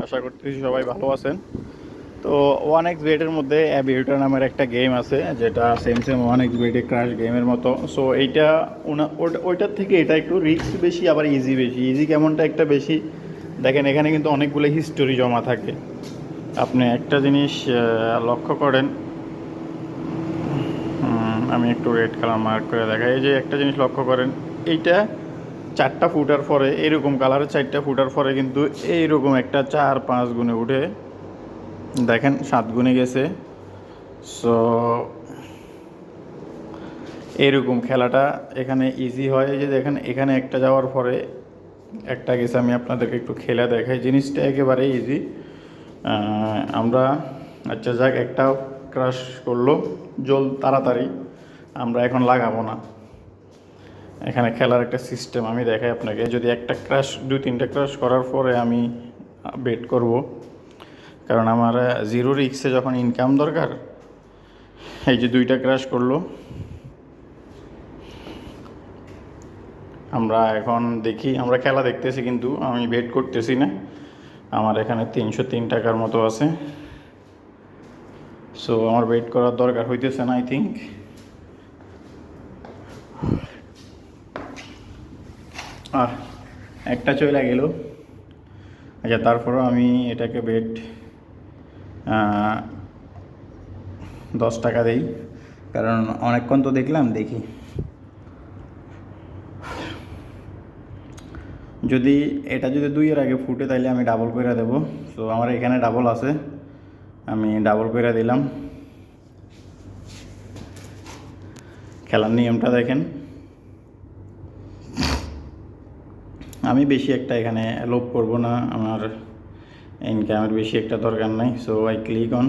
আশা করতেছি সবাই ভালো আছেন। তো ওয়ান এক্স বেটের মধ্যে অ্যাবিউটার নামের একটা গেম আছে, যেটা সেম সেম ওয়ান এক্স বেটে ক্রাশ গেমের মতো। সো এইটা ওইটার থেকে এটা একটু রিস্ক বেশি, আবার ইজি বেশি। ইজি কেমনটা একটা বেশি দেখেন, এখানে কিন্তু অনেকগুলো হিস্টোরি জমা থাকে। আপনি একটা জিনিস লক্ষ্য করেন, আমি একটু রেড কালার মার্ক করে দেখাই। এই যে একটা জিনিস লক্ষ্য করেন, এইটা 4টা ফুটার পরে, এরকম কালারের 4টা ফুটার পরে কিন্তু এইরকম একটা 4-5 গুণে উঠে, দেখেন 7 গুণে গেছে। সো এরকম খেলাটা এখানে ইজি হয়। এই যে দেখেন, এখানে একটা যাওয়ার পরে একটা গেছে। আমি আপনাদেরকে একটু খেলা দেখাই, জিনিসটা একেবারে ইজি। আমরা আচ্ছা যাক, একটা ক্রাশ করলো জল তাড়াতাড়ি, আমরা এখন লাগাবো না। এখানে খেলার একটা সিস্টেম আমি দেখাই আপনাকে। যদি একটা ক্রাশ 2-3টা ক্রাশ করার পরে আমি বেট করব, কারণ আমার জিরো রিক্সে যখন ইনকাম দরকার। এই যে 2টা ক্রাশ করলো, আমরা এখন দেখি, আমরা খেলা দেখতেছি কিন্তু আমি বেট করতেছি না। আমার এখানে 303 টাকার মতো আছে। সো আমার বেট করার দরকার হইতেছে না আই থিঙ্ক। একটা চলে গেল। আচ্ছা, তারপরও আমি এটাকে বেট 10 টাকা দেই, কারণ অনেকক্ষণ তো দেখলাম, দেখি যদি এটা যদি 2-এর আগে ফুটে তাইলে আমি ডাবল করে দেবো। তো আমার এখানে ডাবল আছে, আমি ডাবল করে দিলাম। খেলার নিয়মটা দেখেন, আমি বেশি একটা এখানে লোভ করব না, আমার ইনকামের বেশি একটা দরকার নাই। So I click on.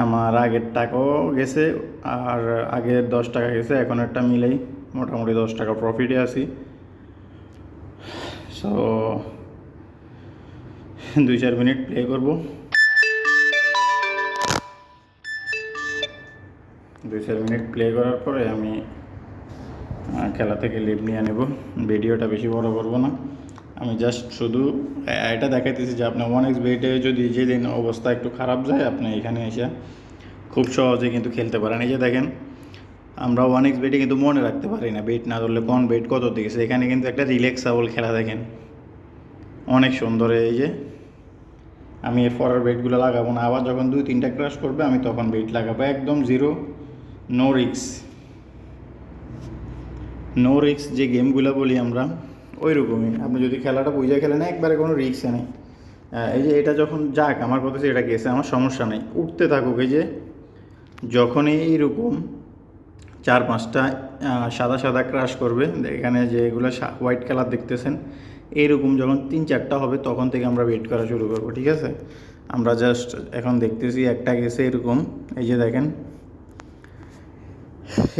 আমার আগের টাকাও গেছে, আর আগের 10 টাকা গেছে, এখন একটা মিলেই মোটামুটি 10 টাকা প্রফিটে আছি। সো 2-4 মিনিট প্লে করব। 2-4 মিনিট প্লে করার পরে আমি খেলা থেকে লিভ নিয়ে নেব। ভিডিওটা বেশি বড় করব না, আমি জাস্ট শুধু এটা দেখাইতেছি যে আপনি ওয়ান এক্স বেটে যদি যেদিন অবস্থা একটু খারাপ যায়, আপনি এখানে এসে খুব সহজে কিন্তু খেলতে পারেন। এই যে দেখেন, আমরা ওয়ান এক্স বেটে কিন্তু মনে রাখতে পারি না বেট না ধরলে কোন বেট কত দিয়েছে। এখানে কিন্তু একটা রিল্যাক্সাবল খেলা দেখেন, অনেক সুন্দর। এই যে আমি এর পরের বেটগুলো লাগাবো না, আবার যখন 2-3টা ক্রাশ করবে আমি তখন বেট লাগাবো। একদম জিরো, নো রিক্স। নো রিক্স যে গেমগুলো বলি আমরা, ওই রকমই। আপনি যদি খেলাটা বুঝে খেলেন, একবারে কোনো রিক্সে নেই। এই যে এটা যখন যাক, আমার কথা হচ্ছে এটা গেছে, আমার সমস্যা নেই, উঠতে থাকুক। এই যে যখন এইরকম 4-5টা সাদা সাদা ক্রাশ করবে, এখানে যেগুলো হোয়াইট কালার দেখতেছেন, এইরকম যখন 3-4টা হবে তখন থেকে আমরা ওয়েট করা শুরু করবো, ঠিক আছে? আমরা জাস্ট এখন দেখতেছি একটা গেছে এরকম। এই যে দেখেন,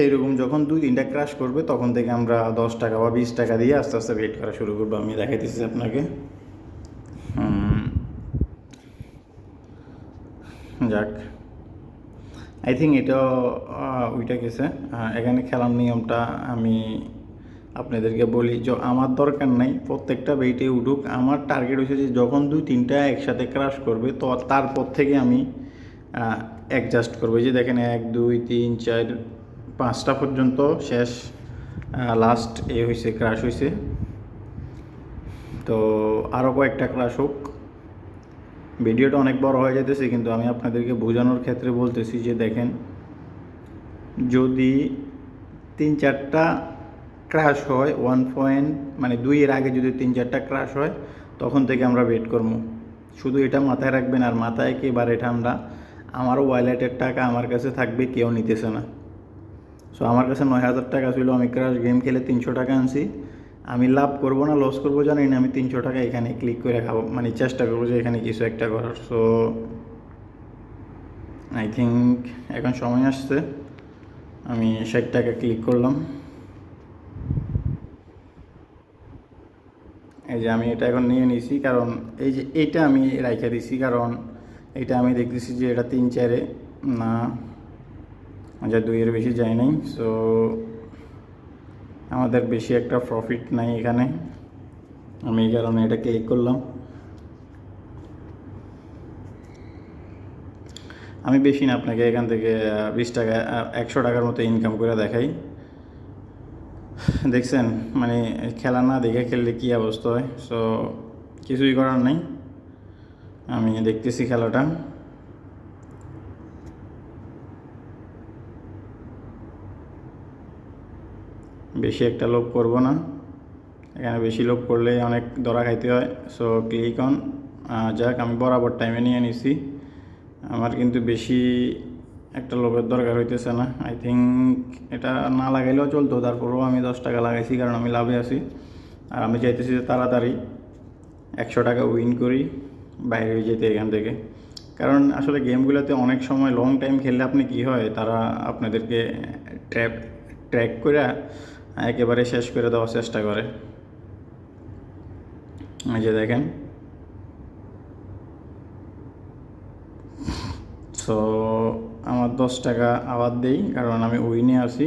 এইরকম যখন 2-3টা ক্রাশ করবে তখন থেকে আমরা 10 টাকা বা 20 টাকা দিয়ে আস্তে আস্তে ওয়েট করা শুরু করবো। আমি দেখাইতেছি আপনাকে। যাক, আই থিঙ্ক এটা ওইটা গেছে। এখানে খেলার নিয়মটা আমি আপনাদেরকে বলি, যে আমার দরকার নাই প্রত্যেকটা বেইটে উঠুক। আমার টার্গেট হচ্ছে যে যখন 2-3টা একসাথে ক্রাশ করবে তো তারপর থেকে আমি অ্যাডজাস্ট করবো। যে দেখেন 1-2-3-4-5টা পর্যন্ত শেষ, লাস্ট হয়েছে, ক্রাশ হয়েছে। তো আরও কয়েকটা ক্রাশ হোক। ভিডিওটা অনেক বড় হয়ে যেতেছে, কিন্তু আমি আপনাদেরকে বোঝানোর ক্ষেত্রে বলতেছি যে দেখেন, যদি 3-4টা ক্রাশ হয়, 1 মানে 2-এর আগে যদি 3-4টা ক্রাশ হয় তখন থেকে আমরা ওয়েট করবো। শুধু এটা মাথায় রাখবেন, আর মাথায় একেবারে ঠান্ডা, আমারও ওয়ালেটের টাকা আমার কাছে থাকবে, কেউ নিতেছে না। সো আমার কাছে 9,000 টাকা ছিল, আমি ক্রাশ গেম খেলে 300 টাকা আনছি। আমি লাভ করবো না লস করবো জানি না, আমি 300 টাকা এখানে ক্লিক করে খাবো, মানে চেষ্টা করবো যে এখানে কিছু একটা করার। সো আই থিঙ্ক এখন সময় আসছে, আমি 60 টাকা ক্লিক করলাম। এই যে আমি এটা এখন নিয়ে নিছি, কারণ এই যে এইটা আমি রাইখা দিছি, কারণ এটা আমি দেখতেছি যে এটা 3-4-এ না, যা 2-এর বেশি যায় নাই। সো আমাদের বেশি একটা প্রফিট নাই এখানে, আমি এই কারণে এটা ক্লিক করলাম। আমি বেশি না, আপনাকে এখান থেকে 20 টাকা 100 টাকার মতো ইনকাম করে দেখাই। দেখছেন মানে খেলা না দেখে খেললে কী অবস্থা হয়। সো কিছুই করার নেই, আমি দেখতেছি খেলাটা। বেশি একটা লোভ করব না, এখানে বেশি লোভ করলে অনেক ধরা খাইতে হয়। So click on. যাক, আমি বরাবর টাইমে নিয়ে নিছি, আমার কিন্তু বেশি একটা লোভের দরকার হইতেছে না। আই থিঙ্ক এটা না লাগাইলেও চলতো, তারপরেও আমি 10 টাকা লাগাইছি কারণ আমি লাভে আছি। আর আমি চাইতেছি যে তাড়াতাড়ি 100 টাকা উইন করি, বাইরে হয়ে যেতে এখান থেকে। কারণ আসলে গেমগুলোতে অনেক সময় লং টাইম খেললে আপনি কি হয়, তারা আপনাদেরকে ট্র্যাক করে একেবারে শেষ করে দেওয়ার চেষ্টা করে। এই যে দেখেন, সো আমার 10 টাকা আবার দেই কারণ আমি উইনে আছি।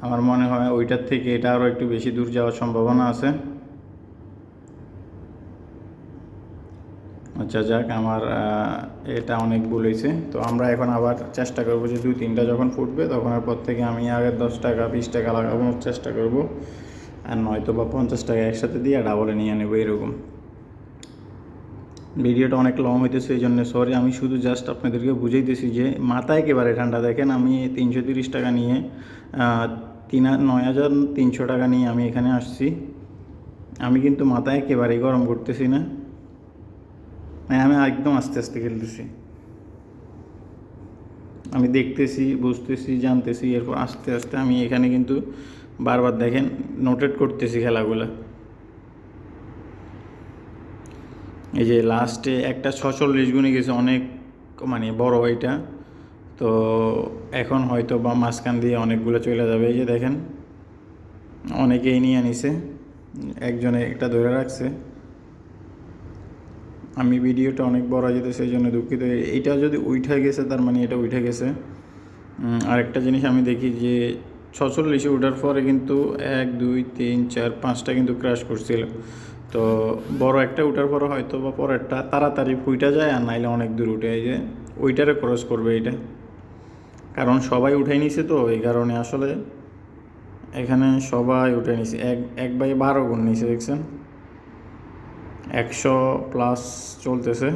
আমার মনে হয় ওইটার থেকে এটা আরও একটু বেশি দূর যাওয়ার সম্ভাবনা আছে। আচ্ছা যাক, আমার এটা অনেক ভুল হয়েছে। তো আমরা এখন আবার চেষ্টা করবো যে 2-3টা যখন ফুটবে তখন পর থেকে আমি আগে 10 টাকা 20 টাকা লাগানোর চেষ্টা করব, আর নয়তো বা 50 টাকা একসাথে দিয়ে ডাবলে নিয়ে নেবো এরকম। ভিডিওটা অনেক লং হইতেছে এই জন্য সরি, আমি শুধু জাস্ট আপনাদেরকে বুঝাইতেছি যে মাথায় একেবারে ঠান্ডা। দেখেন আমি 330 টাকা নিয়ে 9,300 টাকা নিয়ে আমি এখানে আসছি। আমি কিন্তু মাথায় একেবারেই গরম করতেছি না, মানে আমি একদম আস্তে আস্তে খেলতেছি। আমি দেখতেছি, বুঝতেছি, জানতেছি, এরপর আস্তে আস্তে আমি এখানে কিন্তু বারবার দেখেন নোটেট করতেছি খেলাগুলো। এই যে লাস্টে একটা 46 গুণে গেছে, অনেক মানে বড় এটা। তো এখন হয়তো বা মাঝখান দিয়ে অনেকগুলো চলে যাবে। এই যে দেখেন অনেকেই নিয়ে নিছে, একজনে একটা ধরে রাখছে। আমি ভিডিওটা অনেক বড় হয়ে যেতে সেই জন্য দুঃখিত। এইটা যদি উঠে গেছে তার মানে এটা উঠে গেছে। আরেকটা জিনিস আমি দেখি যে 46-এ ওঠার পরে কিন্তু 1 2 3 4 5টা কিন্তু ক্র্যাশ করছিল। তো বড় একটা উঠার পরে হয়তো বা পরেরটা তাড়াতাড়ি ফুইটা যায়, আর নাইলে অনেক দূর উঠে। এই যে ওইটারে ক্রস করবে এইটা, কারণ সবাই উঠাই নিছে। তো এই কারণে আসলে এখানে সবাই উঠে নিছে, 1/12 গুণ নিছে। দেখছেন 100+ চলতেছে।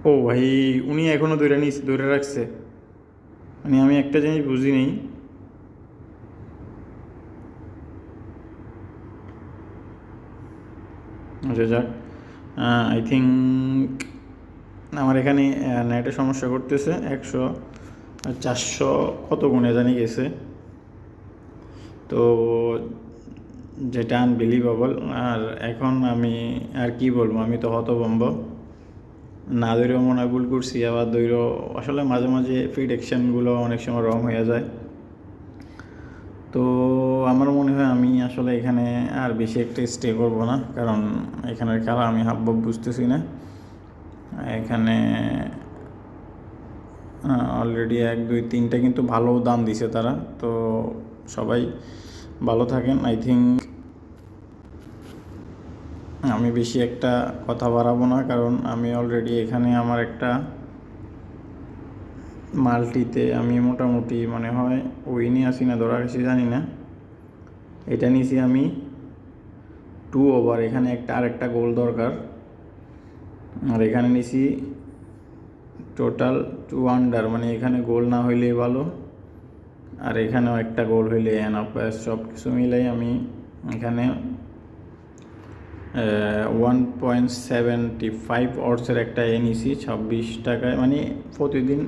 ও ভাই, উনি এখনও ধরে রাখছে, মানে আমি একটা জিনিস বুঝি নেই। আচ্ছা যাক, আই থিঙ্ক আমার এখানে নেটে সমস্যা করতেছে। 400 কত গুণে জানি গেছে, তো যেটা আনবিলিভেবল। আর এখন আমি আর কি বলবো, আমি তো হতভম্ব। না ধরেও মনে হয় ভুল করছি, আবার ধরেও আসলে মাঝে মাঝে প্রিডিকশানগুলো অনেক সময় রং হয়ে যায়। তো আমার মনে হয় আমি আসলে এখানে আর বেশি একটা স্টে করবো না, কারণ এখানের খেলা আমি হাবভাব বুঝতেছি না। এখানে অলরেডি 1 2 3টা কিন্তু ভালো দাম দিছে তারা। তো সবাই ভালো থাকেন। আই থিঙ্ক আমি বেশি একটা কথা বাড়াবো না, কারণ আমি অলরেডি এখানে আমার একটা মাল্টিতে আমি মোটামুটি মনে হয় উইনে আসি না ধরা গেছি জানি না। এটা নিছি আমি 2 ওভার, এখানে আরেকটা গোল দরকার। আর এখানে নিছি টোটাল 2 আন্ডার, মানে এখানে গোল না হইলে ভালো, আর এখানেও একটা গোল হইলে এনাফ। সব কিছু মিলাই আমি এখানে 1.75 অর্সের একটা নিছি 26 টাকায়, মানে প্রতিদিন